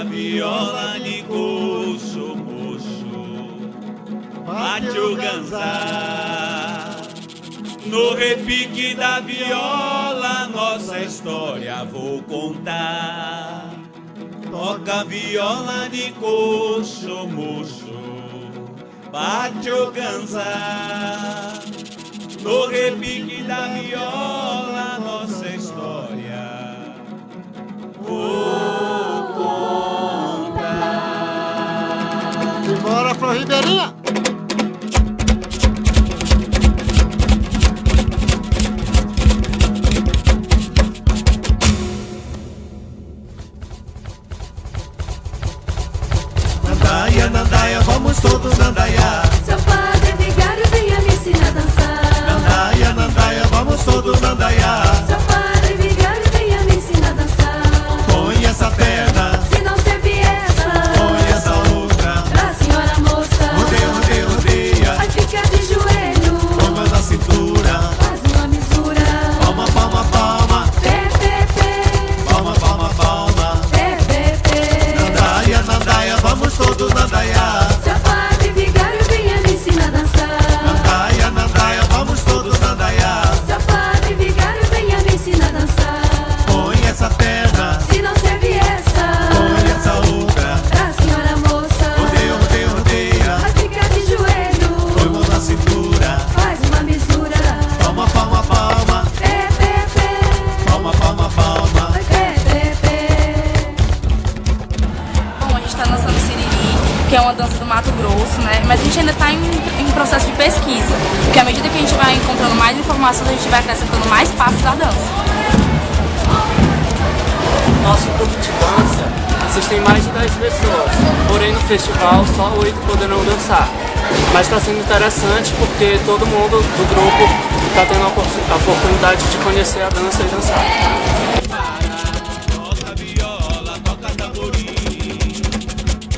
toca viola de coxo, moço, bate o ganzá. No repique da viola, nossa história vou contar. Toca viola de coxo, moço, bate o ganzá. No repique da viola, nossa história vou contar. Simbora, Flor Ribeirinha! Nandaia, Nandaia, vamos todos Nandaia. Seu padre vigário venha me ensinar a dançar. Nandaia, Nandaia, vamos todos Nandaia. Seu padre vigário venha me ensinar a dançar. Põe essa perna, Se não servir essa, põe essa outra. pra senhora moça, Rodeia, rodeia, rodeia. vai ficar de joelho. Palma na cintura. Faz uma misura. Palma, palma, palma. Pé, pé, pé. Palma, palma, palma. Pé, pé, pé. Nandaia, Nandaia, vamos todos Nandaia. Seu padre vigário venha me ensinar a dançar. Nandaia, Nandaia, vamos todos Nandaia. Seu padre vigário venha me ensinar a dançar. Põe essa perna, Se não servir essa, põe essa outra. pra senhora moça, Rodeia, rodeia, rodeia. vai ficar de joelho. Põe mão na cintura. Faz uma misura. Palma, palma, palma. Pé, pé, pé. Palma, palma, palma. Vai, pé, pé, pé. Bom, a gente está dançando Siriri, que é uma dança do Mato Grosso, né? Mas a gente ainda está em processo de pesquisa, porque à medida que a gente vai encontrando mais informações, a gente vai acrescentando mais passos à dança. Nosso grupo de dança existem mais de 10 pessoas, porém no festival só 8 poderão dançar. Mas está sendo interessante porque todo mundo do grupo está tendo a oportunidade de conhecer a dança e dançar. Toca viola, toca tamborim.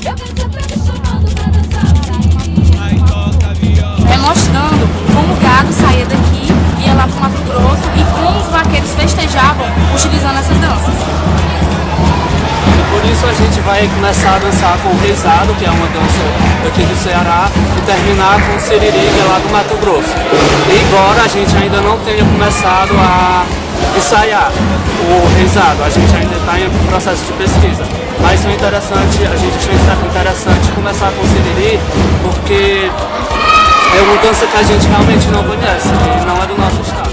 Eu quero ser tradicional do pra dançar. Vai, toca viola. É mostrando como o gado saía daqui, ia lá para o Mato Grosso e como os vaqueiros festejavam utilizando essas danças. Por isso a gente vai começar a dançar com o reizado, que é uma dança daqui do Ceará, e terminar com o Siriri, que é lá do Mato Grosso. E embora a gente ainda não tenha começado a ensaiar o reizado, a gente ainda está em processo de pesquisa. Mas o interessante, a gente achou interessante começar com o Siriri, porque é uma dança que a gente realmente não conhece, e não é do nosso estado.